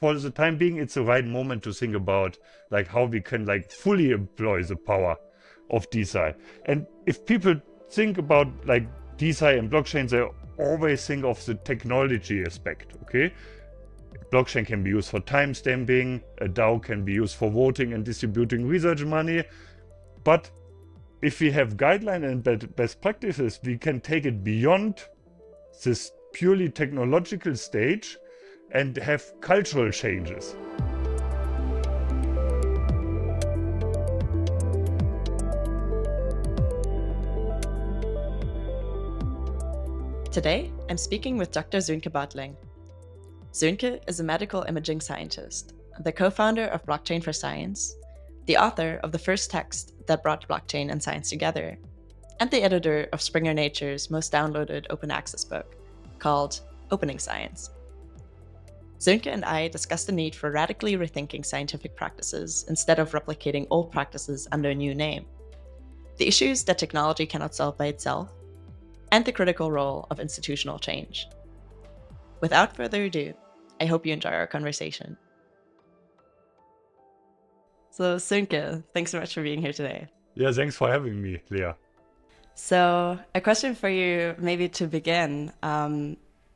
for the time being, it's the right moment to think about like how we can like fully employ the power of DeSci. And if people think about like DeSci and blockchain, they always think of the technology aspect, okay? Blockchain can be used for timestamping, a DAO can be used for voting and distributing research money. But if we have guidelines and best practices, we can take it beyond this purely technological stage and have cultural changes. Today, I'm speaking with Dr. Sönke Bartling. Sönke is a medical imaging scientist, the co-founder of Blockchain for Science, the author of the first text that brought blockchain and science together, and the editor of Springer Nature's most downloaded open access book, called Opening Science. Sönke and I discussed the need for radically rethinking scientific practices instead of replicating old practices under a new name, the issues that technology cannot solve by itself, and the critical role of institutional change. Without further ado, I hope you enjoy our conversation. So Sönke, thanks so much for being here today. Yeah, thanks for having me, Leah. So a question for you, maybe to begin.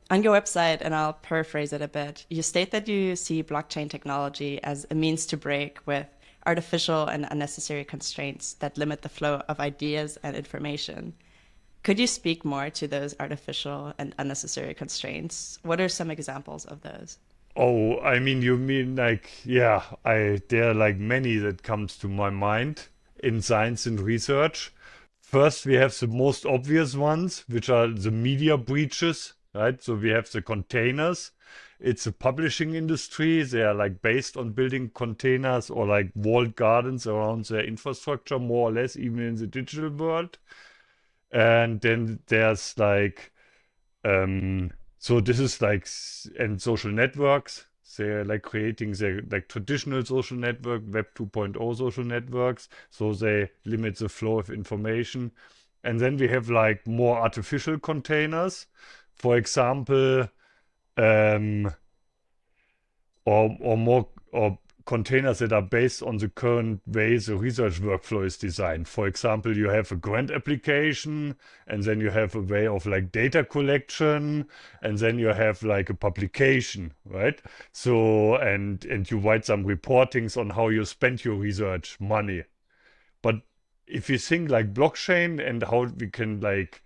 On your website, and I'll paraphrase it a bit, you state that you see blockchain technology as a means to break with artificial and unnecessary constraints that limit the flow of ideas and information. Could you speak more to those artificial and unnecessary constraints? What are some examples of those? Oh, I mean, you mean like, yeah, there are like many that comes to my mind in science and research. First, we have the most obvious ones, which are the media breaches, right? So we have the containers. It's a publishing industry. They are like based on building containers or like walled gardens around their infrastructure, more or less, even in the digital world. And then there's like, so this is like, and social networks. They're like creating their like traditional social network, Web 2.0 social networks. So they limit the flow of information. And then we have like more artificial containers. For example, or containers that are based on the current way the research workflow is designed. For example, you have a grant application, and then you have a way of like data collection, and then you have like a publication, right? So, and you write some reportings on how you spent your research money. But if you think like blockchain and how we can like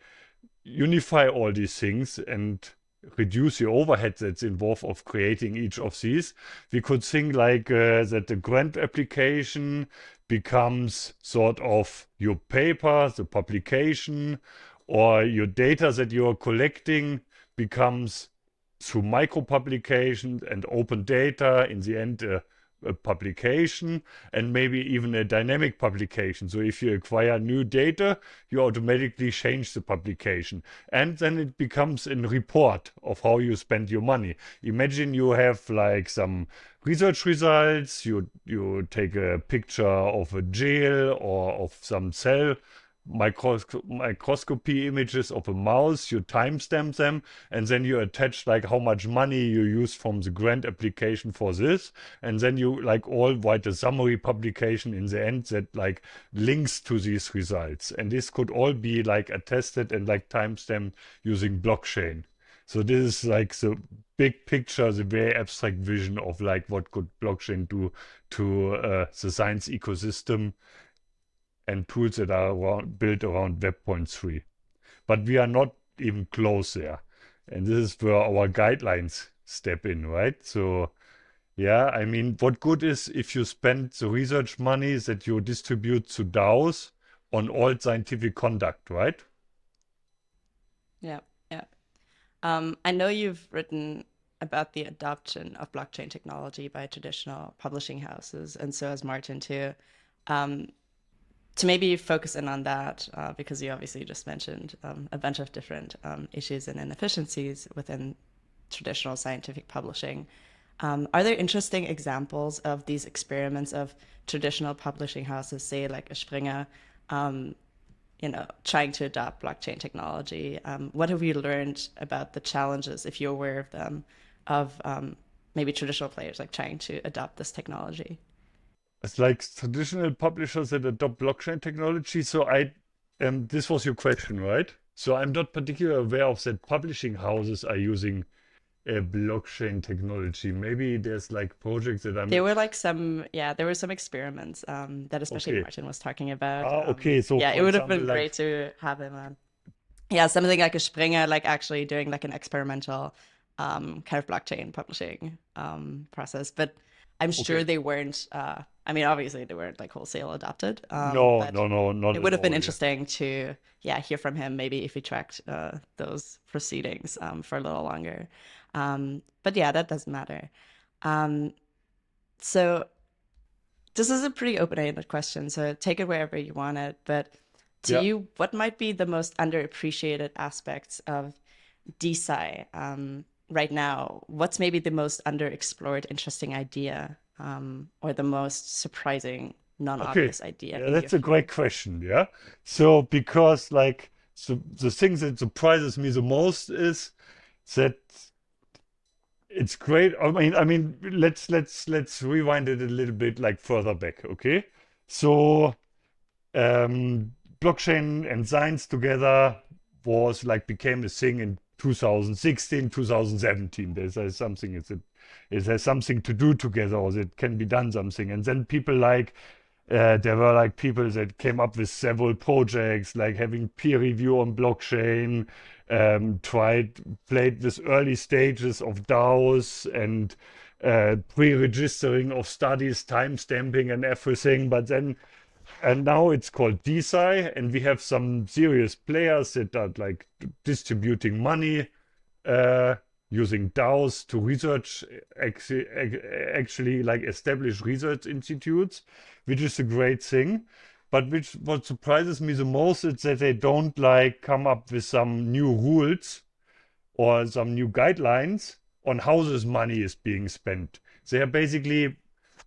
unify all these things and reduce the overhead that's involved of creating each of these, we could think like that the grant application becomes sort of your paper, the publication, or your data that you're collecting becomes through micro publications and open data in the end a publication, and maybe even a dynamic publication. So if you acquire new data, you automatically change the publication. And then it becomes a report of how you spend your money. Imagine you have like some research results, you take a picture of a jail or of some cell, microscopy images of a mouse, you timestamp them, and then you attach like how much money you used from the grant application for this, and then you like all write a summary publication in the end that like links to these results, and this could all be like attested and like timestamped using blockchain. So this is like the big picture, the very abstract vision of like what could blockchain do to the science ecosystem and tools that are built around Web.3. But we are not even close there. And this is where our guidelines step in, right? So, yeah, I mean, what good is if you spend the research money that you distribute to DAOs on all scientific conduct, right? Yeah, yeah. I know you've written about the adoption of blockchain technology by traditional publishing houses, and so has Martin too. To maybe focus in on that, because you obviously just mentioned a bunch of different issues and inefficiencies within traditional scientific publishing. Are there interesting examples of these experiments of traditional publishing houses, say like a Springer, trying to adopt blockchain technology? What have you learned about the challenges, if you're aware of them, of maybe traditional players like trying to adopt this technology? It's like traditional publishers that adopt blockchain technology. So this was your question, right? So I'm not particularly aware of that publishing houses are using blockchain technology. Maybe there's like projects that I'm. There were like some, yeah, there were some experiments that especially Okay. Martin was talking about. Okay. So Yeah, it for would have example, been like, great to have him on. Yeah, something like a Springer, like actually doing like an experimental kind of blockchain publishing process. But I'm sure okay. they weren't. I mean, obviously they weren't like wholesale adopted. No, But no, no, not it at would have been all. Yeah. interesting to, yeah, hear from him maybe if he tracked those proceedings for a little longer. But yeah, that doesn't matter. Um, so this is a pretty open-ended question, so take it wherever you want it. But to Yeah. you, what might be the most underappreciated aspects of DeSci right now? What's maybe the most underexplored, interesting idea, or the most surprising, Okay. non-obvious idea Yeah, in your that's a great view? question. Yeah. So because like the thing that surprises me the most is that it's great. I mean, let's rewind it a little bit like further back. Okay. So blockchain and science together was like became a thing in 2016, 2017. There's something, it has something to do together, or it can be done something. And then people like there were like people that came up with several projects, like having peer review on blockchain, played with early stages of DAOs and pre-registering of studies, time stamping and everything. And now it's called DeSci, and we have some serious players that are like distributing money uh, using DAOs to research, actually like establish research institutes, which is a great thing. But what surprises me the most is that they don't like come up with some new rules or some new guidelines on how this money is being spent. They are basically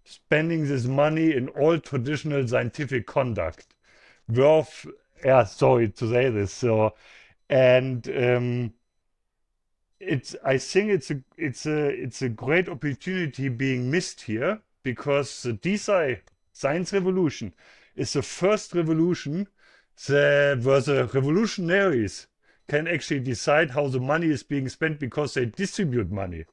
spending this money in all traditional scientific conduct. Worth, yeah, sorry to say this. So, and I think it's a great opportunity being missed here, because the DeSci science revolution is the first revolution where the revolutionaries can actually decide how the money is being spent because they distribute money.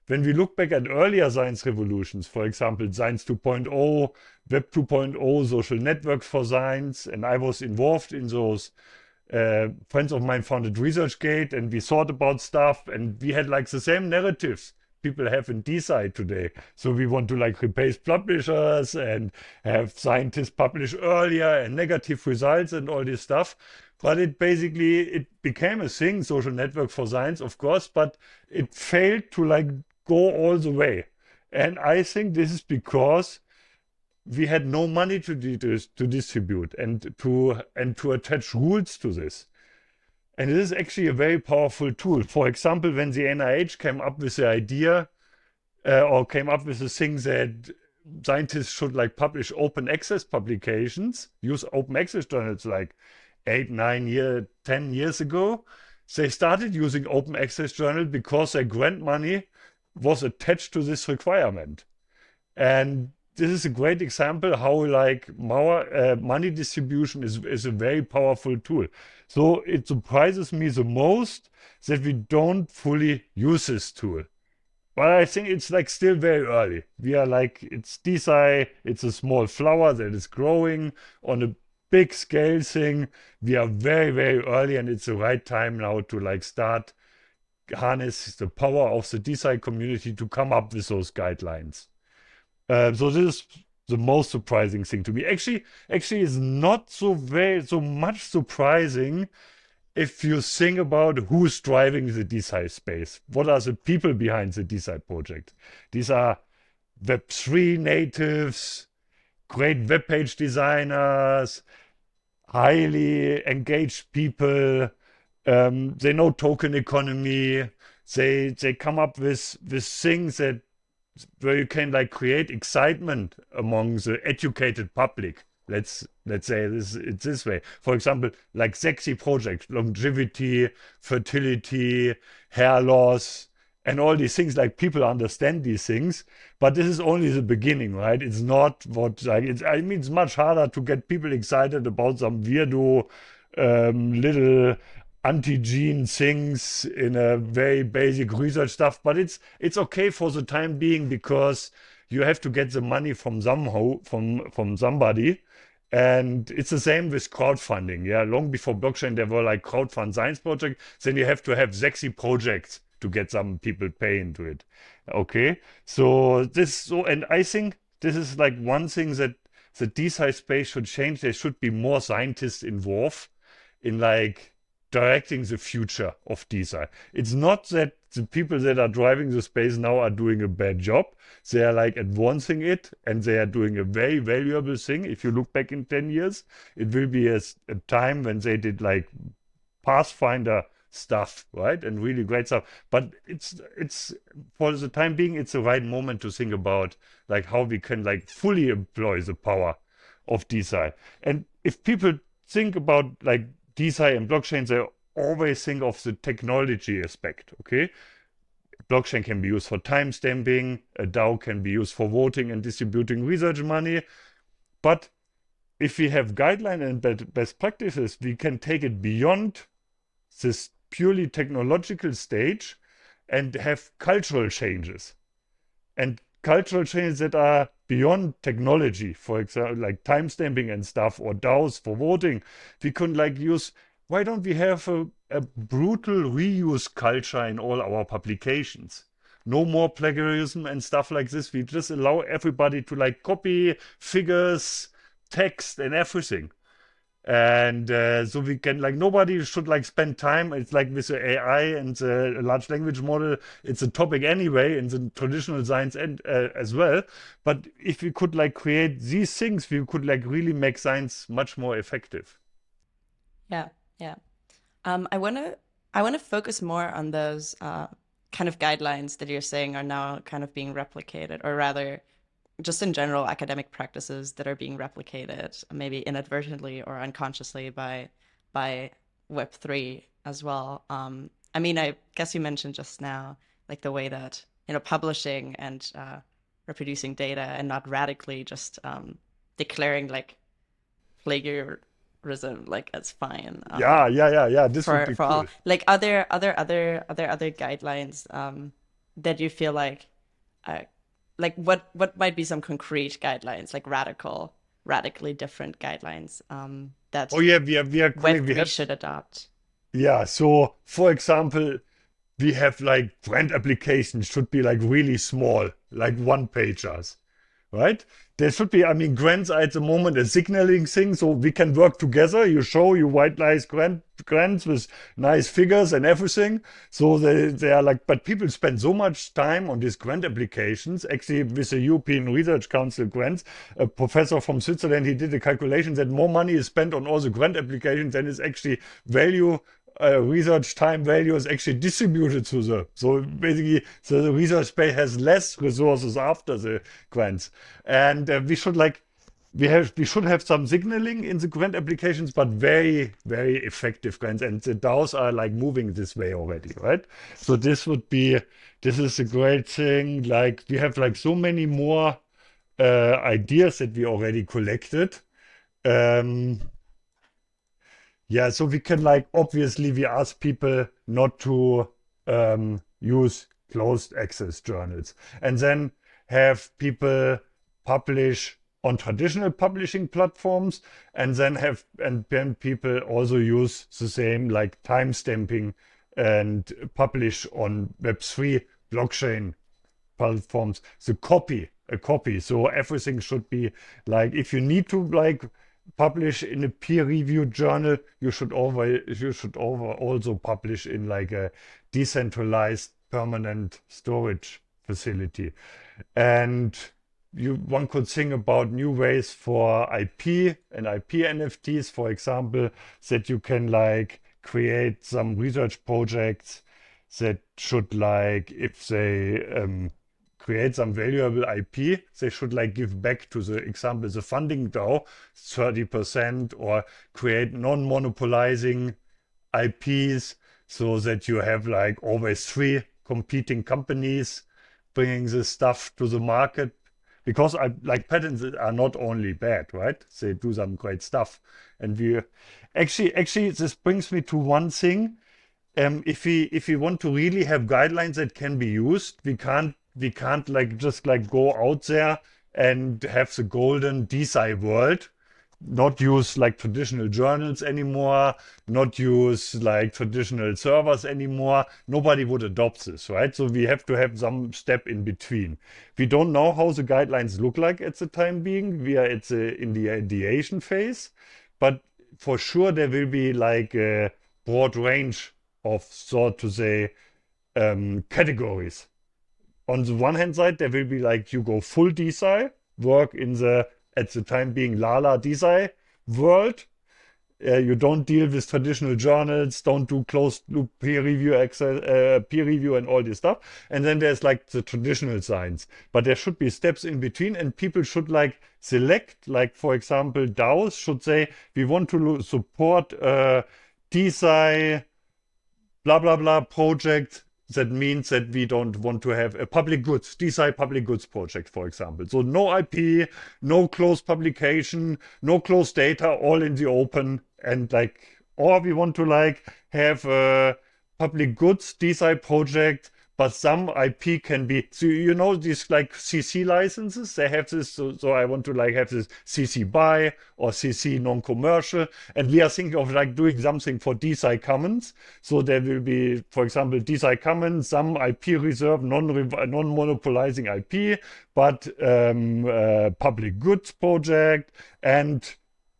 When we look back at earlier science revolutions, for example, Science 2.0, Web 2.0, social networks for science, and I was involved in those. Friends of mine founded ResearchGate, and we thought about stuff, and we had like the same narratives people have in DeSci today. So we want to like replace publishers and have scientists publish earlier and negative results and all this stuff. But it became a thing, social network for science, of course, but it failed to like go all the way. And I think this is because we had no money to distribute and to attach rules to this. And it is actually a very powerful tool. For example, when the NIH came up with the idea or came up with the thing that scientists should like publish open access publications, use open access journals like 8, 9 years, 10 years ago, they started using open access journal because their grant money was attached to this requirement. And this is a great example how like money distribution is a very powerful tool. So it surprises me the most that we don't fully use this tool. But I think it's like still very early. We are like, it's DeSci, it's a small flower that is growing on a big scale thing. We are very, very early, and it's the right time now to like start harness the power of the DeSci community to come up with those guidelines. So this is the most surprising thing to me. Actually, it's not so much surprising if you think about who's driving the DeSci space. What are the people behind the DeSci project? These are Web3 natives, great web page designers, highly engaged people. They know token economy. They come up with things that where you can like create excitement among the educated public. Let's say it's this way. For example, like sexy projects, longevity, fertility, hair loss, and all these things, like people understand these things, but this is only the beginning, right? It's not what like it's, I mean, it's much harder to get people excited about some weirdo little anti-gene things in a very basic research stuff, but it's okay for the time being because you have to get the money from somehow from somebody. And it's the same with crowdfunding. Yeah, long before blockchain, there were like crowdfund science projects. Then you have to have sexy projects to get some people pay into it. Okay, and I think this is like one thing that the DeSci space should change. There should be more scientists involved in like directing the future of DeSci. It's not that the people that are driving the space now are doing a bad job. They are like advancing it, and they are doing a very valuable thing. If you look back in 10 years, it will be a time when they did like Pathfinder stuff, right? And really great stuff. But it's for the time being, it's the right moment to think about like how we can like fully employ the power of DeSci. And if people think about like DeSci and blockchain, they always think of the technology aspect, okay? Blockchain can be used for timestamping, a DAO can be used for voting and distributing research money. But if we have guidelines and best practices, we can take it beyond this purely technological stage and have cultural changes. And cultural changes that are beyond technology, for example, like timestamping and stuff, or DAOs for voting. We could like use, why don't we have a brutal reuse culture in all our publications? No more plagiarism and stuff like this. We just allow everybody to like copy figures, text, and everything. And so we can like nobody should like spend time. It's like with the AI and the large language model, it's a topic anyway in the traditional science and as well. But if we could like create these things, we could like really make science much more effective. Yeah, yeah. I wanna focus more on those kind of guidelines that you're saying are now kind of being replicated, or rather, just in general, academic practices that are being replicated, maybe inadvertently or unconsciously by Web3 as well. I mean, I guess you mentioned just now, like the way that publishing and reproducing data and not radically just declaring like plagiarism like as fine. Yeah. This would be For all cool. like other guidelines that you feel uh, like what might be some concrete guidelines, like radically different guidelines that Oh yeah, we are correct. We Web3 have should adopt. yeah. So for example, we have like grant applications should be like really small, like one pagers, right? There should be, I mean, grants are at the moment a signaling thing, so we can work together. You show you white lies grants with nice figures and everything. So they are like, but people spend so much time on these grant applications. Actually, with the European Research Council grants, a professor from Switzerland, he did a calculation that more money is spent on all the grant applications than is actually value research time value is actually distributed to the. So basically, the research space has less resources after the grants, and we should have some signaling in the grant applications, but very effective grants, and the DAOs are like moving this way already, right? So this is a great thing. Like we have like so many more ideas that we already collected. Um, yeah, so we can like obviously we ask people not to use closed access journals, and then have people publish on traditional publishing platforms, and then people also use the same like timestamping and publish on Web3 blockchain platforms. A copy. So everything should be like if you need to like publish in a peer-reviewed journal, also publish in like a decentralized permanent storage facility. And one could think about new ways for IP and IP NFTs, for example, that you can like create some research projects that should like if they create some valuable IP, they should like give back to the example, the funding DAO, 30%, or create non-monopolizing IPs so that you have like always three competing companies bringing this stuff to the market. Because patents are not only bad, right? They do some great stuff. And we actually this brings me to one thing. If we want to really have guidelines that can be used, we can't just go out there and have the golden DeSci world, not use like traditional journals anymore, not use like traditional servers anymore. Nobody would adopt this, right? So we have to have some step in between. We don't know how the guidelines look like at the time being. We are in the ideation phase, but for sure there will be like a broad range of, sort to say, categories. On the one hand side, there will be like you go full DeSci, work in the, at the time being, Lala DeSci world. You don't deal with traditional journals, don't do closed loop peer review access, peer review and all this stuff. And then there's like the traditional science, but there should be steps in between, and people should like select, like for example, DAOs should say, we want to support DeSci blah blah blah project. That means that we don't want to have a public goods, DeSci public goods project, for example. So no IP, no closed publication, no closed data, all in the open. And like, or we want to like have a public goods DeSci project, but some IP can be, so you know, these like CC licenses, they have this, so I want to like have this CC BY or CC non-commercial, and we are thinking of like doing something for DeSci Commons. So there will be, for example, DeSci Commons, some IP reserve, non-monopolizing IP, but public goods project, and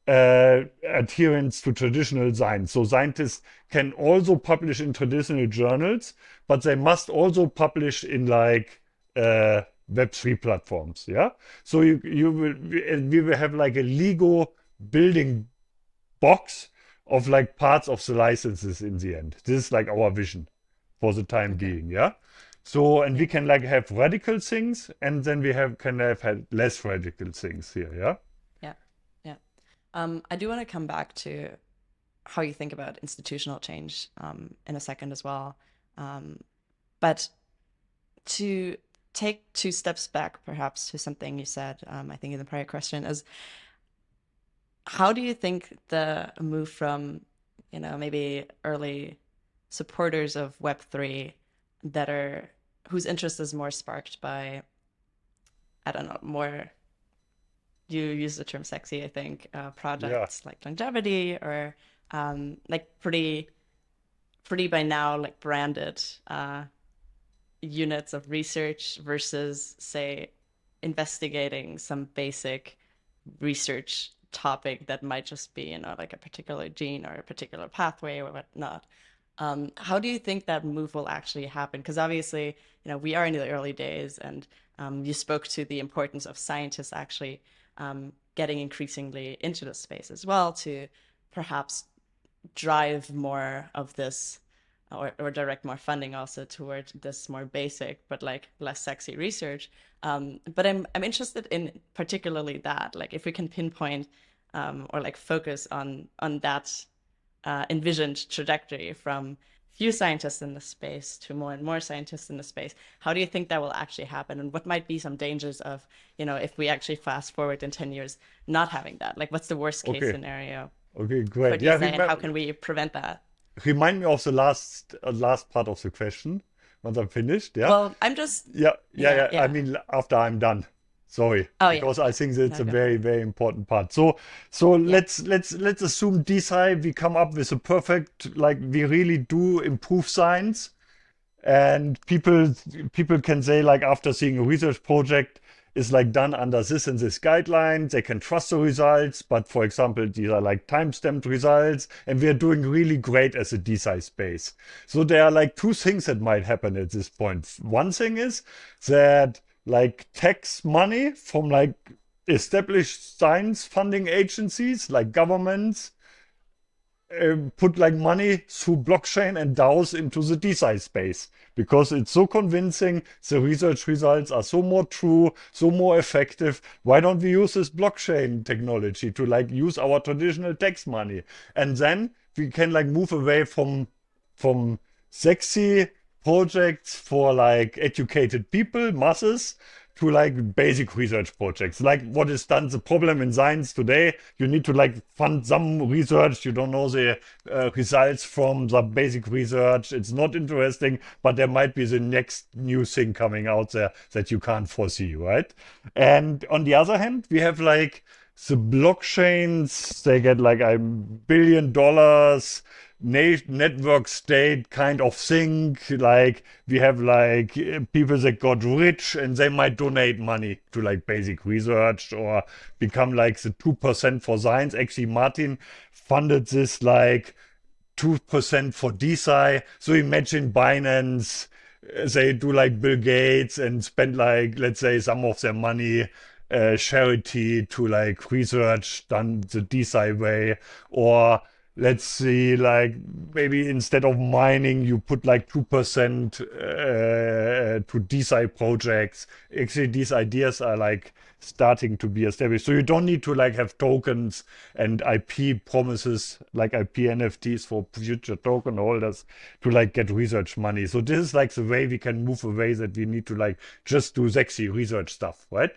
adherence to traditional science. So scientists can also publish in traditional journals, but they must also publish in like Web3 platforms. Yeah. So we will have like a Lego building box of like parts of the licenses in the end. This is like our vision for the time being. Yeah. So, and we can like have radical things, and then we can have less radical things here. Yeah. I do want to come back to how you think about institutional change in a second as well. But to take 2 steps back, perhaps, to something you said, I think in the prior question, is how do you think the move from, maybe early supporters of Web3 whose interest is more sparked by, I don't know, more, you use the term sexy, I think, projects like longevity, or like pretty by now like branded units of research versus, say, investigating some basic research topic that might just be, like a particular gene or a particular pathway or whatnot. How do you think that move will actually happen? Because obviously, we are in the early days, and you spoke to the importance of scientists actually getting increasingly into this space as well, to perhaps drive more of this, or direct more funding also toward this more basic but like less sexy research. But I'm interested in particularly that, like if we can pinpoint or like focus on that envisioned trajectory from few scientists in the space to more and more scientists in the space. How do you think that will actually happen? And what might be some dangers of, if we actually fast forward in 10 years, not having that? Like, what's the worst case scenario? Okay, great. Yeah, and how can we prevent that? Remind me of the last part of the question once I'm finished. Yeah. Well, I'm just. Yeah. I mean, after I'm done. Sorry, because I think that's a very, very important part. So let's assume DeSci, we come up with a perfect, like we really do improve science, and people can say, like, after seeing a research project is like done under this and this guideline, they can trust the results. But for example, these are like time-stamped results, and we are doing really great as a DeSci space. So there are like 2 things that might happen at this point. One thing is that like tax money from like established science funding agencies like governments put like money through blockchain and DAOs into the DeSci space, because it's so convincing, the research results are so more true, so more effective. Why don't we use this blockchain technology to like use our traditional tax money? And then we can like move away from sexy projects for like educated people, masses, to like basic research projects. Like what is done, the problem in science today, you need to like fund some research. You don't know the results from the basic research. It's not interesting, but there might be the next new thing coming out there that you can't foresee, right? And on the other hand, we have like the blockchains, they get like $1 billion network state kind of thing. Like we have like people that got rich and they might donate money to like basic research or become like the 2% for science. Actually, Martin funded this like 2% for DeSci. So imagine Binance, they do like Bill Gates and spend like, let's say, some of their money charity to like research done the DeSci way, or let's see, like maybe instead of mining, you put like 2% to DeSci projects. Actually, these ideas are like starting to be established. So you don't need to like have tokens and IP promises, like IP NFTs for future token holders to like get research money. So this is like the way we can move away that we need to like just do sexy research stuff, right?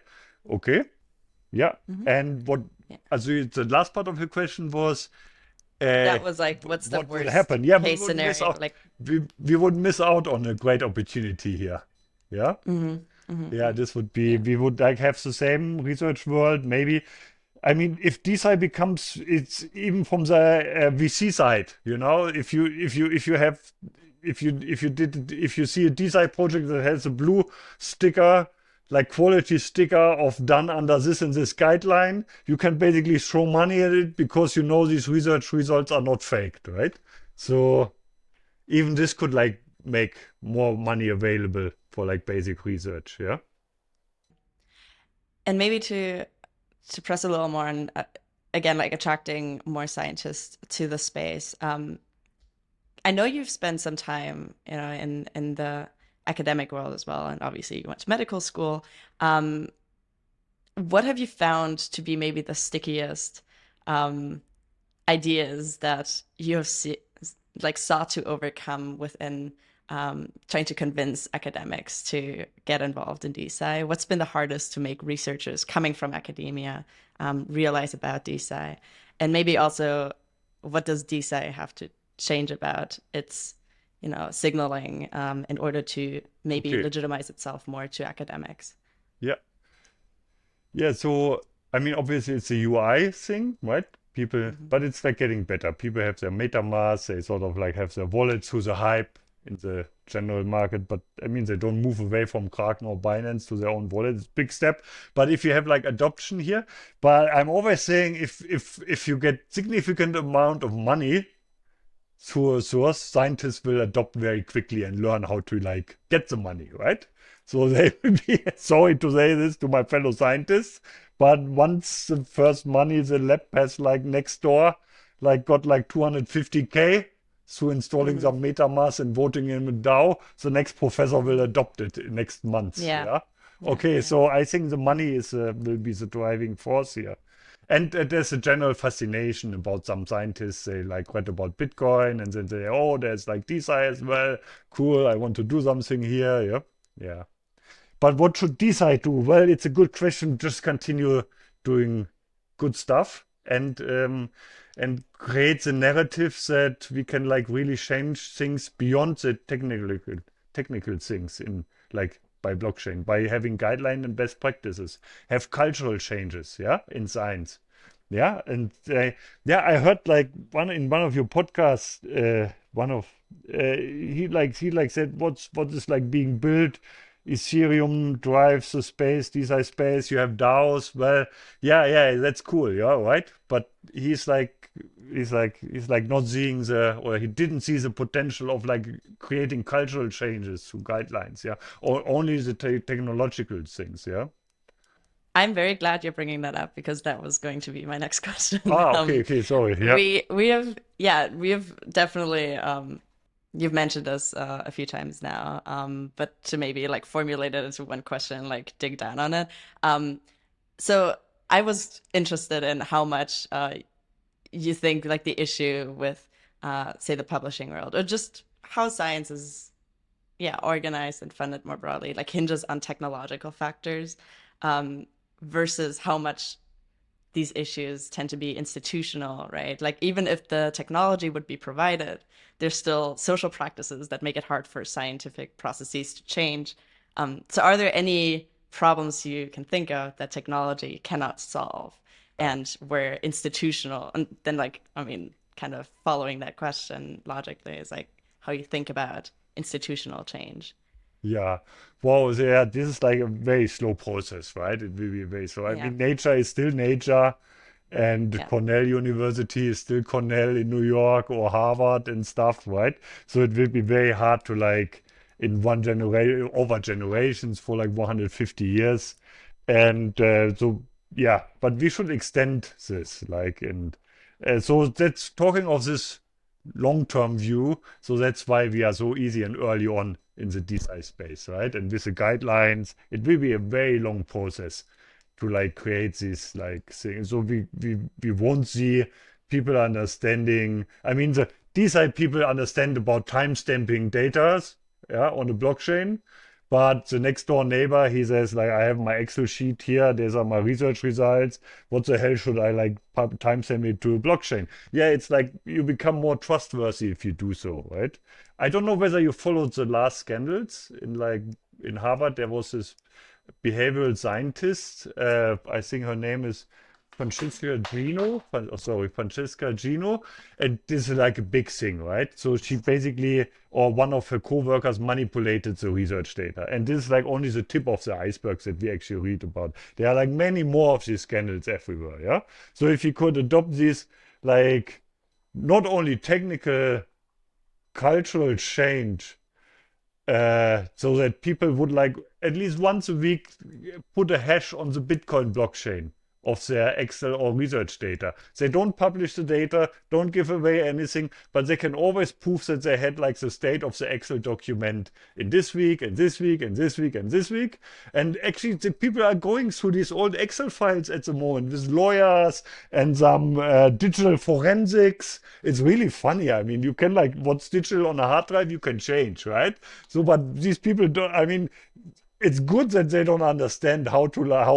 Okay. Yeah. And what, Yeah. also the last part of your question was, That was like, what's the what would worst happen? Yeah, we case would miss scenario? out. Like, We would miss out on a great opportunity here. Yeah, yeah. This would be. yeah. We would like have the same research world. Maybe. I mean, if DeSci becomes, it's even from the VC side. You know, if you have if you see a DeSci project that has a blue sticker, like quality sticker of done under this and this guideline, you can basically throw money at it because you know these research results are not faked, right? So even this could like make more money available for like basic research, yeah. And maybe to press a little more on again, like attracting more scientists to the space. I know you've spent some time, in the academic world as well, and obviously you went to medical school. What have you found to be maybe the stickiest ideas that you have sought to overcome within trying to convince academics to get involved in DeSci? What's been the hardest to make researchers coming from academia realize about DeSci? And maybe also, what does DeSci have to change about its, signaling in order to maybe Okay. legitimize itself more to academics? Yeah. Yeah, so I mean, obviously it's a UI thing, right? People, but it's like getting better. People have their MetaMask, they sort of like have their wallets through the hype in the general market, but I mean, they don't move away from Kraken or Binance to their own wallet. It's a big step. But if you have like adoption here, but I'm always saying if you get significant amount of money through a source, scientists will adopt very quickly and learn how to like get the money, right? So they will be sorry to say this to my fellow scientists, but once the first money the lab has like next door, like got like 250K through installing some MetaMask and voting in a DAO, the next professor will adopt it in next months. Yeah. Yeah. Yeah, Okay, yeah. so I think the money is will be the driving force here. And there's a general fascination about some scientists. They like read about Bitcoin and then they, oh, there's like DeSci as well. Cool, I want to do something here. Yeah, yeah. But what should DeSci do? Well, it's a good question. Just continue doing good stuff and create the narratives that we can like really change things beyond the technical things in like by blockchain, by having guideline and best practices, have cultural changes, yeah, in science. Yeah, and yeah, I heard like one of your podcasts, one of he like said what is like being built. Ethereum drives the space, DeSci space. You have DAOs. Well, yeah, yeah, that's cool. Yeah, right. But he's like not seeing or he didn't see the potential of like creating cultural changes through guidelines. Yeah, or only the technological things. Yeah. I'm very glad you're bringing that up because that was going to be my next question. Ah, okay, okay, sorry. Yeah. We have definitely you've mentioned this a few times now, but to maybe like formulate it into one question, like dig down on it. So I was interested in how much you think like the issue with say the publishing world or just how science is yeah, organized and funded more broadly, like hinges on technological factors, um, versus how much these issues tend to be institutional, right? Like even if the technology would be provided, there's still social practices that make it hard for scientific processes to change. So are there any problems you can think of that technology cannot solve and where institutional, and then like, I mean, kind of following that question logically is like how you think about institutional change. Yeah. Wow. Yeah, this is like a very slow process, right? It will be very slow. I Yeah, mean, nature is still nature, and yeah, Cornell University is still Cornell in New York or Harvard and stuff, right? So it will be very hard to like in one generation over generations for like 150 years. And so yeah, but we should extend this like and so that's talking of this long-term view. So that's why we are so easy and early on in the DeSci space, right? And with the guidelines, it will be a very long process to like create these like things. So we won't see people understanding. I mean, the DeSci people understand about time stamping data, yeah, on the blockchain. But the next door neighbor, he says, like, I have my Excel sheet here. These are my research results. What the hell should I like timestamp it to a blockchain? Yeah, it's like you become more trustworthy if you do so, right? I don't know whether you followed the last scandals in like in Harvard. There was this behavioral scientist. I think her name is Francesca Gino. And this is like a big thing, right? So she basically, or one of her co-workers manipulated the research data. And this is like only the tip of the iceberg that we actually read about. There are like many more of these scandals everywhere, yeah? So if you could adopt this, like, not only technical, cultural change, so that people would like at least once a week put a hash on the Bitcoin blockchain of their Excel or research data. They don't publish the data, don't give away anything, but they can always prove that they had like the state of the Excel document in this week and this week and this week and this week. And actually, the people are going through these old Excel files at the moment with lawyers and some digital forensics. It's really funny. I mean, you can like what's digital on a hard drive, you can change, right? So, but these people don't. I mean, it's good that they don't understand how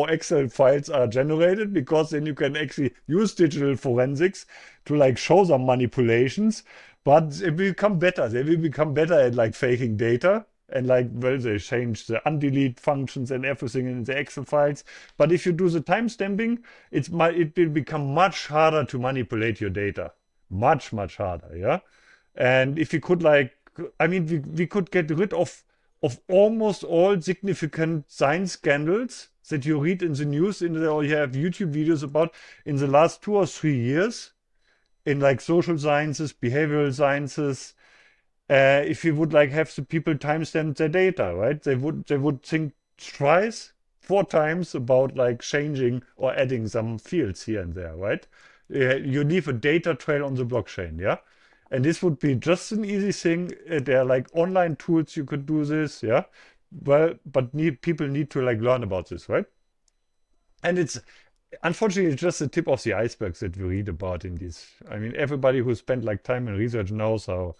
Excel files are generated because then you can actually use digital forensics to like show some manipulations. But it will become better. They will become better at like faking data and like well they change the undelete functions and everything in the Excel files. But if you do the timestamping, it will become much harder to manipulate your data. Much harder. Yeah. And if you could like, I mean, we could get rid of almost all significant science scandals that you read in the news or you have YouTube videos about in the last 2 or 3 years in like social sciences, behavioral sciences. If you would like have the people timestamp their data, right? They would think twice, 4 times about like changing or adding some fields here and there, right? You leave a data trail on the blockchain, yeah? And this would be just an easy thing. There are like online tools you could do this, yeah. Well, but people need to like learn about this, right? And it's unfortunately it's just the tip of the iceberg that we read about in this. I mean, everybody who spent like time in research knows how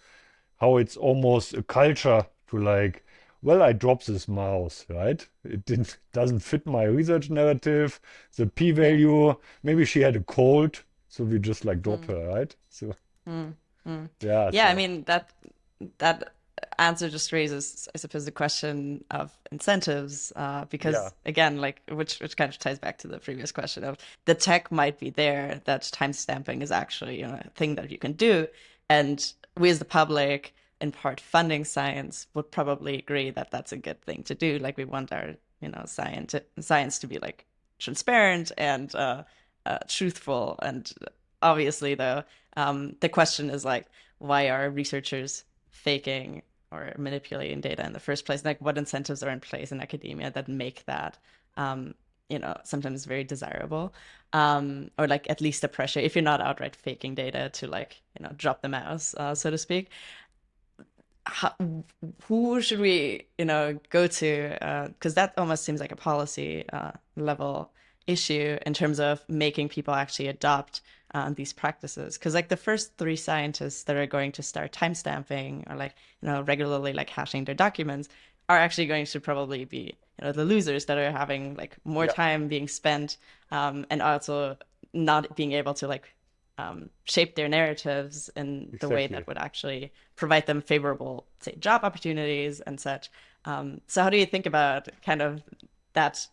it's almost a culture to like, well, I dropped this mouse, right? It doesn't fit my research narrative. The yeah. p-value, maybe she had a cold, so we just like drop Mm, her, right? So mm, mm. yeah, Yeah, I so mean that answer just raises, I suppose, the question of incentives, yeah. because again, like which kind of ties back to the previous question of the tech might be there that timestamping is actually, a thing that you can do, and we as the public, in part funding science, would probably agree that that's a good thing to do. Like we want our, science to be like transparent and truthful, and obviously though, the question is like, why are researchers faking or manipulating data in the first place? Like, what incentives are in place in academia that make that, um, sometimes very desirable, or like at least a pressure if you're not outright faking data to like, drop the mouse, so to speak. How, who should we, go to? Because that almost seems like a policy level issue in terms of making people actually adopt these practices. Because like the first 3 scientists that are going to start timestamping or like regularly like hashing their documents are actually going to probably be the losers that are having like more Yeah, time being spent and also not being able to like shape their narratives in the way exactly. that would actually provide them favorable, say, job opportunities and such. So how do you think about kind of that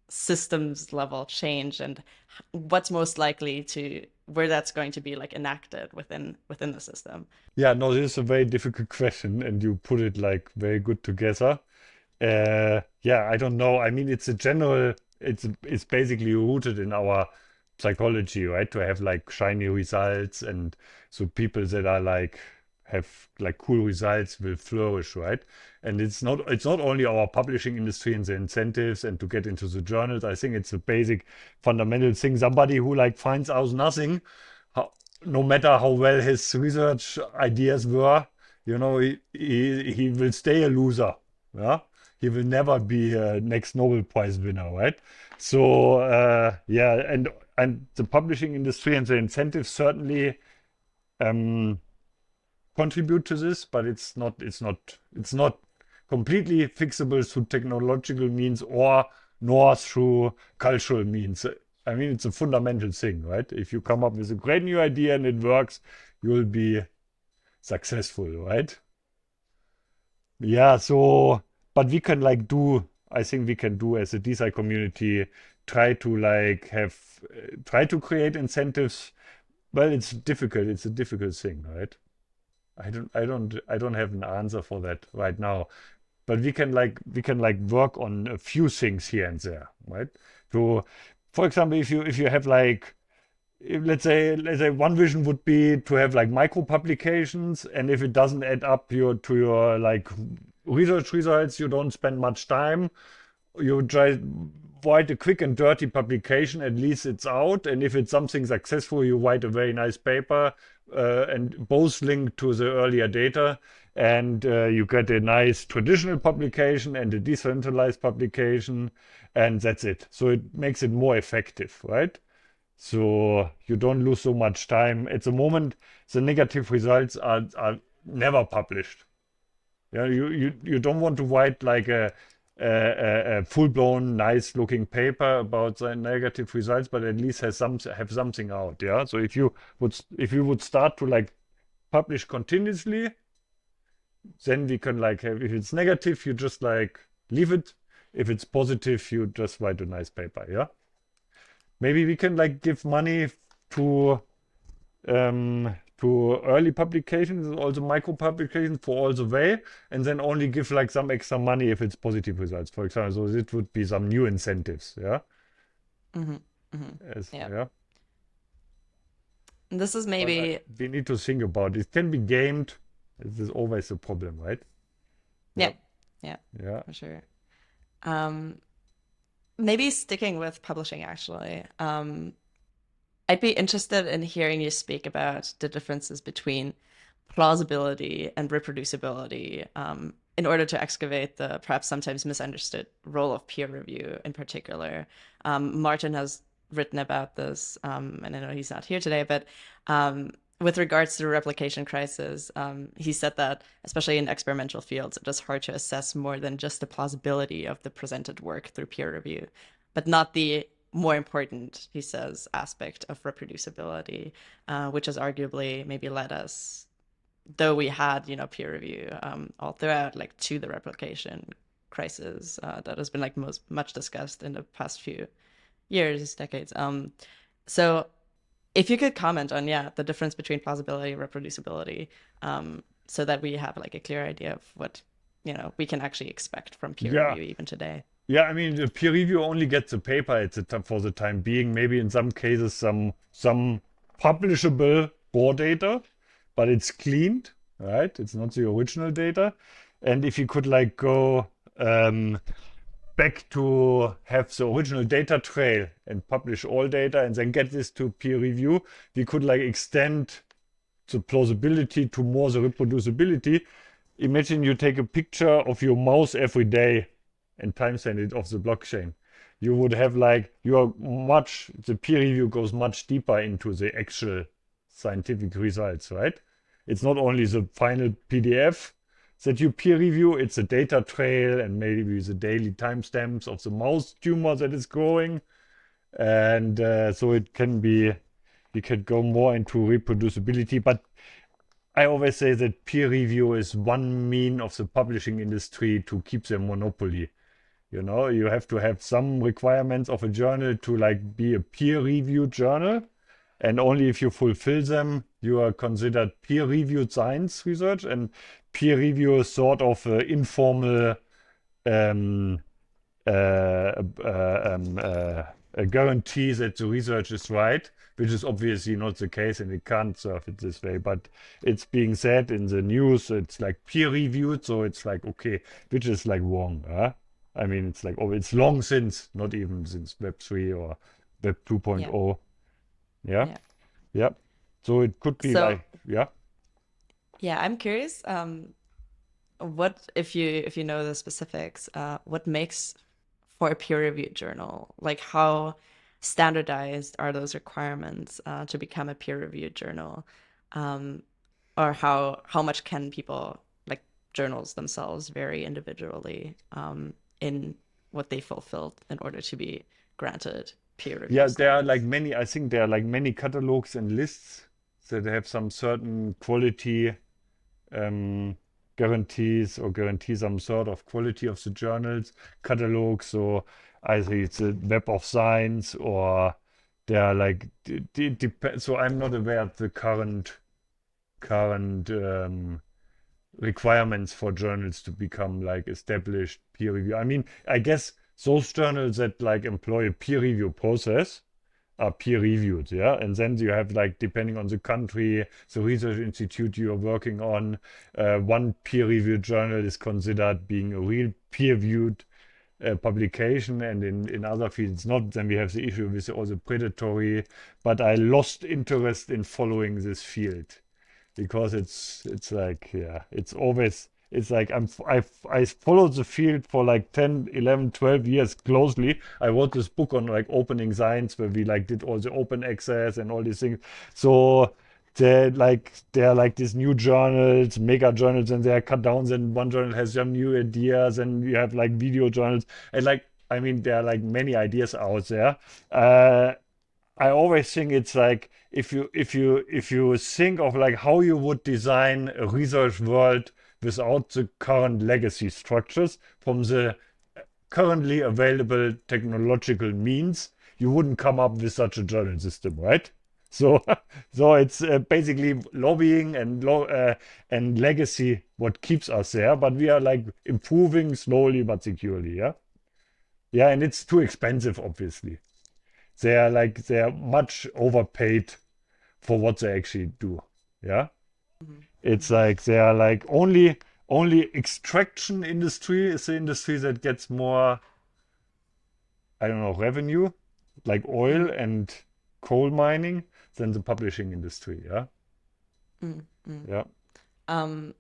systems level change and what's most likely to where that's going to be like enacted within the system? Yeah, no, this is a very difficult question, and you put it like very good together. Yeah, I don't know. I mean, it's a general, it's basically rooted in our psychology, right? To have like shiny results, and so people that are like have like cool results will flourish, right? And it's not only our publishing industry and the incentives and to get into the journals. I think it's a basic fundamental thing. Somebody who like finds out nothing, how, no matter how well his research ideas were, he will stay a loser. Yeah, he will never be a next Nobel Prize winner, right? So yeah, and the publishing industry and the incentives certainly um, contribute to this, but it's not completely fixable through technological means or nor through cultural means. I mean, it's a fundamental thing, right? If you come up with a great new idea and it works, you'll be successful, right? Yeah, so, but we can like do, I think we can do as a DeSci community, try to like try to create incentives. Well, it's difficult. It's a difficult thing, right? I don't have an answer for that right now. But we can like work on a few things here and there, right? So, for example, if you have like let's say one vision would be to have like micro publications, and if it doesn't add up to your like research results, you don't spend much time. You try write a quick and dirty publication, at least it's out, and if it's something successful, you write a very nice paper, and both link to the earlier data, and you get a nice traditional publication and a decentralized publication, and that's it. So it makes it more effective, right? So you don't lose so much time. At the moment, the negative results are never published. Yeah, you don't want to write like a full-blown, nice-looking paper about the negative results, but at least have something out. Yeah. So if you would start to like publish continuously, then we can like have, if it's negative, you just like leave it. If it's positive, you just write a nice paper. Yeah. Maybe we can like give money to to early publications, also micro publications for all the way, and then only give like some extra money if it's positive results, for example. So it would be some new incentives, yeah. Hmm. Hmm. Yeah. Yeah. This is But maybe, we need to think about it. It can be gamed. This is always a problem, right? yeah, Yeah. yeah, Yeah. for sure. Um, Maybe sticking with publishing, actually. I'd be interested in hearing you speak about the differences between plausibility and reproducibility in order to excavate the perhaps sometimes misunderstood role of peer review in particular. Martin has written about this, and I know he's not here today, but with regards to the replication crisis, he said that, especially in experimental fields, it is hard to assess more than just the plausibility of the presented work through peer review, but not the more important, he says, aspect of reproducibility, which has arguably maybe led us, though we had, peer review all throughout, like to the replication crisis that has been like most much discussed in the past few years, decades. So if you could comment on, yeah, the difference between plausibility and reproducibility, so that we have like a clear idea of what, we can actually expect from peer Yeah. review even today. Yeah, I mean, the peer review only gets the paper at the time for the time being. Maybe in some cases some publishable raw data, but it's cleaned, right? It's not the original data. And if you could like go back to have the original data trail and publish all data and then get this to peer review, we could like extend the plausibility to more the reproducibility. Imagine you take a picture of your mouse every day and timestamp it off the blockchain. you would have like the peer review goes much deeper into the actual scientific results, right? It's not only the final PDF that you peer review, it's a data trail and maybe the daily timestamps of the mouse tumor that is growing. And so you could go more into reproducibility. But I always say that peer review is one mean of the publishing industry to keep their monopoly. You have to have some requirements of a journal to like be a peer-reviewed journal, and only if you fulfill them, you are considered peer-reviewed science research. And peer review is sort of informal um, a guarantee that the research is right, which is obviously not the case, and it can't serve it this way. But it's being said in the news, it's like peer-reviewed, so it's like, okay, which is like wrong, huh? I mean, it's like, oh, it's long since, not even since Web 3 or Web Yeah. 2.0. Yeah, Yeah. yeah. So it could be So like, yeah. yeah, I'm curious. What if you know the specifics? What makes for a peer-reviewed journal? Like how standardized are those requirements to become a peer-reviewed journal? Um, or how much can people like journals themselves vary individually in what they fulfilled in order to be granted peer review Yeah, there are like status? many, I think there are like many catalogs and lists that have some certain quality um, guarantees or guarantee some sort of quality of the journals catalog. So I think it's a Web of Science, or there are like depend. So I'm not aware of the current requirements for journals to become like established peer review. I mean, I guess those journals that like employ a peer review process are peer reviewed, yeah. And then you have like, depending on the country, the research institute you are working on, one peer reviewed journal is considered being a real peer reviewed publication, and in other fields not. Then we have the issue with all the predatory. But I lost interest in following this field because it's like, yeah, it's always, it's like I followed the field for like 10, 11, 12 years closely. I wrote this book on like opening science where we like did all the open access and all these things. So there are like these new journals, mega journals, and they are cut down. Then one journal has some new ideas, and you have like video journals, and like, I mean, there are like many ideas out there. uh I always think it's like, if you think of like how you would design a research world without the current legacy structures from the currently available technological means, you wouldn't come up with such a journal system, right? So, so it's basically lobbying and legacy what keeps us there, but we are like improving slowly but securely, yeah, yeah, and it's too expensive, obviously. They are much overpaid for what they actually do. Yeah. Mhm. It's Mhm. like they are like only extraction industry is the industry that gets more, I don't know, revenue, like oil Mm, and coal mining, than the publishing industry. Yeah. mm, mm. Yeah. Um,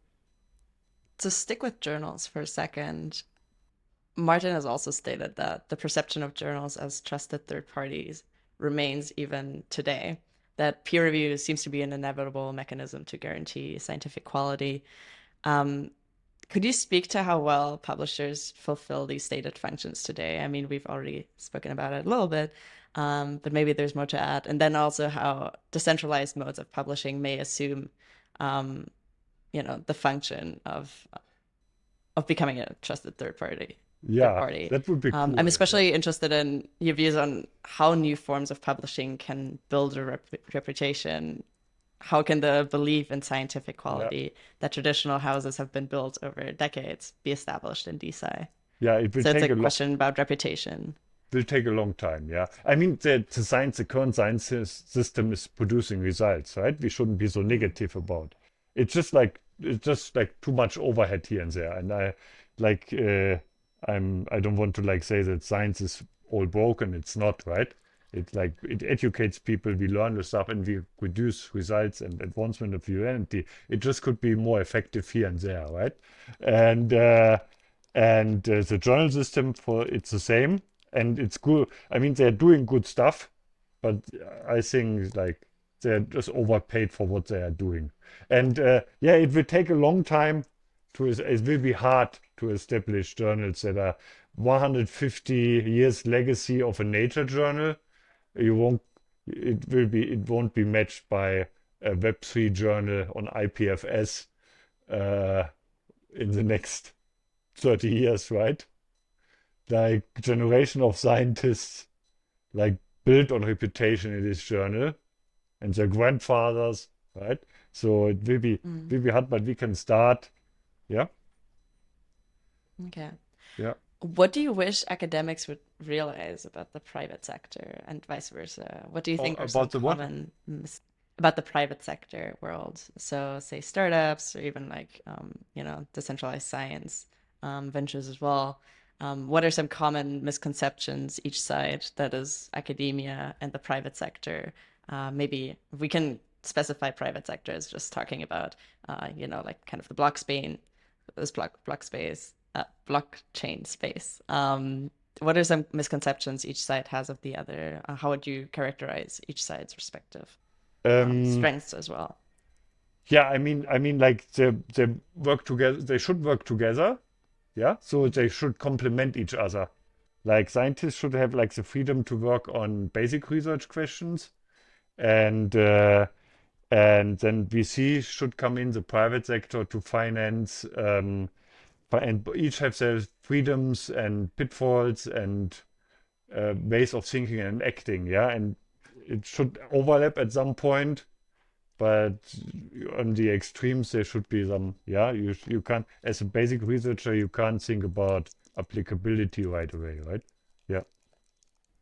to stick with journals for a second, Martin has also stated that the perception of journals as trusted third parties remains even today, that peer review seems to be an inevitable mechanism to guarantee scientific quality. Um, could you speak to how well publishers fulfill these stated functions today? I mean, we've already spoken about it a little bit, but maybe there's more to add. And then also how decentralized modes of publishing may assume, um, the function of becoming a trusted third party. Third Yeah. party. That would be I'm cool. Yeah. especially interested in your views on how new forms of publishing can build a reputation. How can the belief in scientific Yeah. quality that traditional houses have been built over decades be established in DeSci? Yeah. It will So it's take a a lot. question about reputation. Will take a long time, yeah. I mean, the current science system is producing results, right? We shouldn't be so Mm, negative about. It's just like too much overhead here and there, and like I don't want to like say that science is all broken. It's not, right? It like it educates people. We learn the stuff, and we produce results and advancement of humanity. It just could be more effective here and there, right? And the journal system for it's the same. and it's good. I mean, they're doing good stuff, but I think like they're just overpaid for what they are doing. And yeah, it will take a long time it will be hard to establish journals that are 150 years legacy of a nature journal. You won't, it won't be matched by a Web3 journal on IPFS uh, in the next 30 years, right? Like generation of scientists like built on reputation in this journal and their grandfathers, right? So it Mm, will be hard, but we can start. Yeah, okay. yeah. What do you wish academics would realize about the private sector and vice versa? What do you Oh, think are some about the what? common about the private sector world? So, say startups or even like decentralized science ventures as well. What are some common misconceptions each side, that is academia and the private sector? Maybe we can specify private sector as just talking about, like kind of the block space, blockchain space. What are some misconceptions each side has of the other? How would you characterize each side's respective Um, strengths as well? yeah, like they work together. They should work together. Yeah, so they should complement each other. Like scientists should have like the freedom to work on basic research questions, and then VC should come in the private sector to finance. And each have their freedoms and pitfalls and ways of thinking and acting. Yeah, and it should overlap at some point, but on the extremes there should be some. Yeah, you can't, as a basic researcher, you can't think about applicability right away, right? Yeah.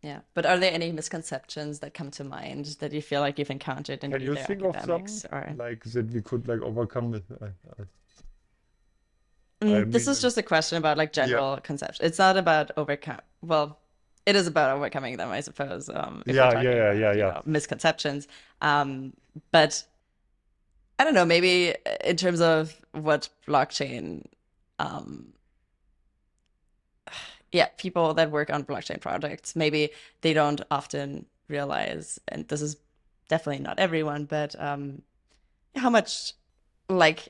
Yeah, but are there any misconceptions that come to mind that you feel like you've encountered in Can you either think of some academics or? like that we could like overcome with? I This mean, is just a question about like yeah, general conception. It's not about overcome. Well, it is about overcoming them, I suppose, if we're yeah, talking about, yeah. misconceptions. Um, but I don't know, maybe in terms of what blockchain, um, yeah, people that work on blockchain projects, maybe they don't often realize, and this is definitely not everyone, but how much, like,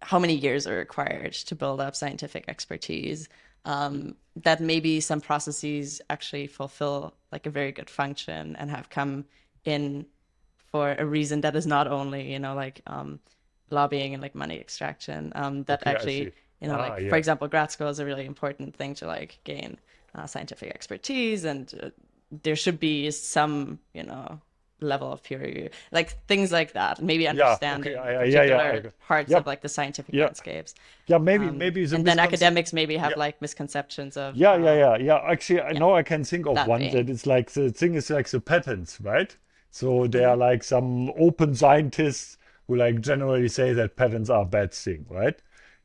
how many years are required to build up scientific expertise, that maybe some processes actually fulfill like a very good function and have come in for a reason that is not only, like lobbying and like money extraction. That Okay, I actually, see. Ah, like for yeah. example, grad school is a really important thing to like gain scientific expertise, and there should be some, level of peer review, like things like that. Maybe Yeah, okay, understanding yeah, particular parts yeah, of like the scientific yeah, landscapes. yeah. Maybe the And then misconception. academics maybe Yeah, have like misconceptions of, yeah. Actually, I yeah, know I can think of that one that being. it's like the thing is like the patents, right? So there Hmm. are like some open scientists who like generally say that patents are a bad thing, right?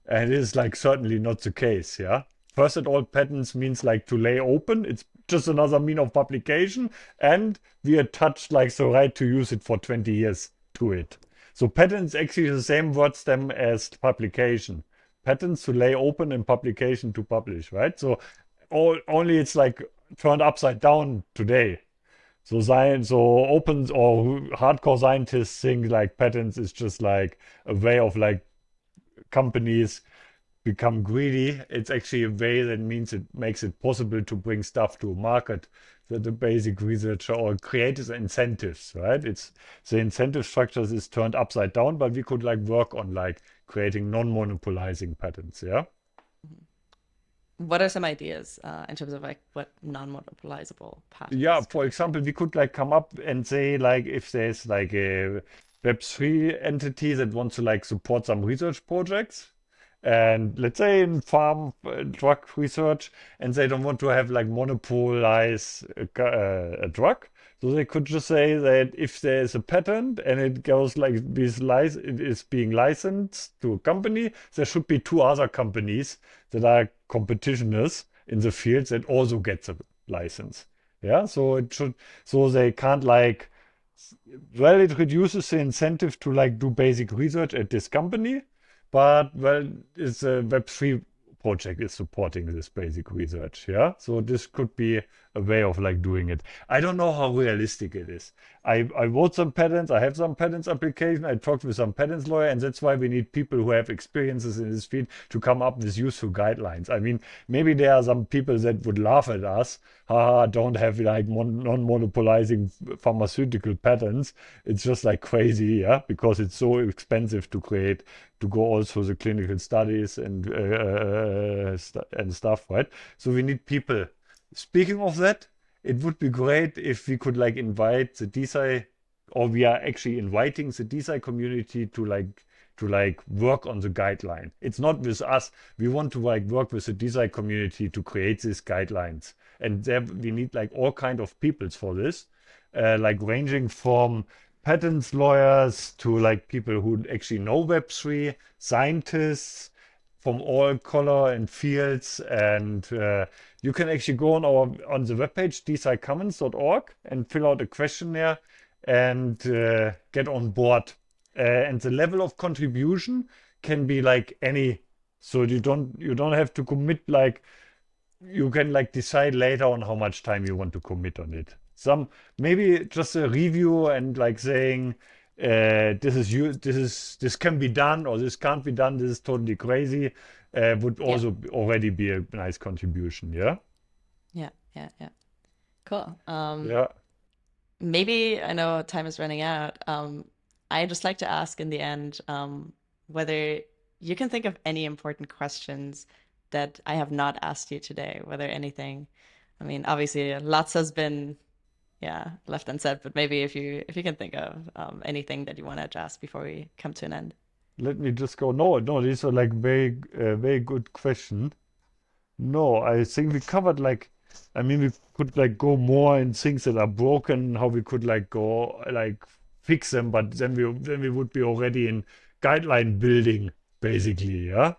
And it is like certainly not the case, yeah. First of all, patents means like to lay open. It's just another mean of publication, and we attach like the right to use it for 20 years to it. So patents actually the same word stem as publication. Patents to lay open and publication to publish, right? So only it's like turned upside down today. So science, so open or hardcore scientists think like patents is just like a way of like companies become greedy. It's actually a way that means it makes it possible to bring stuff to a market that the basic researcher or creators incentives, right? It's the incentive structures is turned upside down, but we could like work on like creating non-monopolizing patents, yeah? What are some ideas in terms of like what non-monopolizable Yeah, patents could for look like? example, we could like come up and say like if there's like a Web3 entity that wants to like support some research projects, and let's say in farm drug research, and they don't want to have like monopolize a drug, so they could just say that if there's a patent and it goes like it is being licensed to a company, there should be two other companies that are competitionists in the field that also get the license. Yeah, so it should, so they can't like, well, it reduces the incentive to like do basic research at this company, but well, it's a Web3 project is supporting this basic research. Yeah. So this could be a way of like doing it. I don't know how realistic it is. I wrote some patents. I have some patents application. I talked with some patents lawyer, and that's why we need people who have experiences in this field to come up with useful guidelines. I mean, maybe there are some people that would laugh at us. Haha, don't have like non-monopolizing pharmaceutical patents. It's just like crazy, yeah, because it's so expensive to create, to go all through the clinical studies and stuff, right? So we need people. Speaking of that, it would be great if we could like invite the DeSci, or we are actually inviting the DeSci community to like work on the guideline. It's not with us. We want to like work with the DeSci community to create these guidelines, and there we need like all kind of peoples for this, like ranging from patents lawyers to like people who actually know Web3, scientists from all color and fields. And you can actually go on the webpage DeSciCommons.org and fill out a questionnaire and get on board. And the level of contribution can be like any. So you don't have to commit, like you can like decide later on how much time you want to commit on it. Some maybe just a review and like saying this can be done or this can't be done, this is totally crazy, would Yeah. also already be a nice contribution. Yeah. Yeah. Cool. Yeah. Maybe I know time is running out. I just like to ask in the end whether you can think of any important questions that I have not asked you today, whether anything. I mean, obviously, lots has been, yeah, left unsaid, but maybe if you can think of anything that you want to address before we come to an end. Let me just go. No, these are like very good question. No, I think we covered like, I mean, we could like go more in things that are broken, how we could like go like fix them, but then we would be already in guideline building basically, yeah.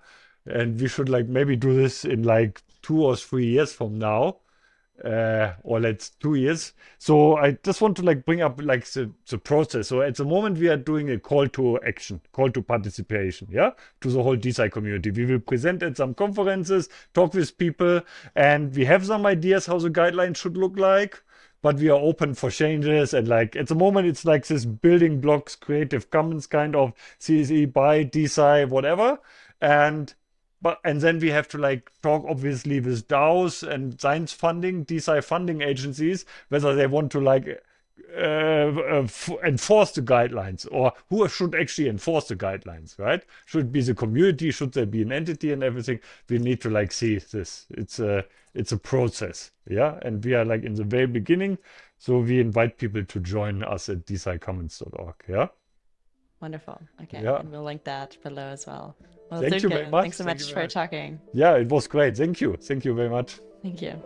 And we should like maybe do this in like 2 or 3 years from now, or let's 2 years. So I just want to like bring up like the process. So at the moment we are doing a call to action, call to participation, yeah, to the whole DeSci community. We will present at some conferences, talk with people, and we have some ideas how the guidelines should look like. But we are open for changes, and like at the moment it's like this building blocks, Creative Commons kind of CSE by DeSci, whatever. And then we have to like talk obviously with DAOs and science funding, DeSci funding agencies, whether they want to like enforce the guidelines, or who should actually enforce the guidelines, right? Should it be the community? Should there be an entity and everything? We need to like see this. It's a process, yeah. And we are like in the very beginning, so we invite people to join us at DeSciCommons.org, yeah. Wonderful. Okay, Yeah. and we'll link that below as well. Well, Thank you very Sönke, much. thanks so Thank you much very for much. talking. Yeah, it was great. Thank you. Thank you very much. Thank you.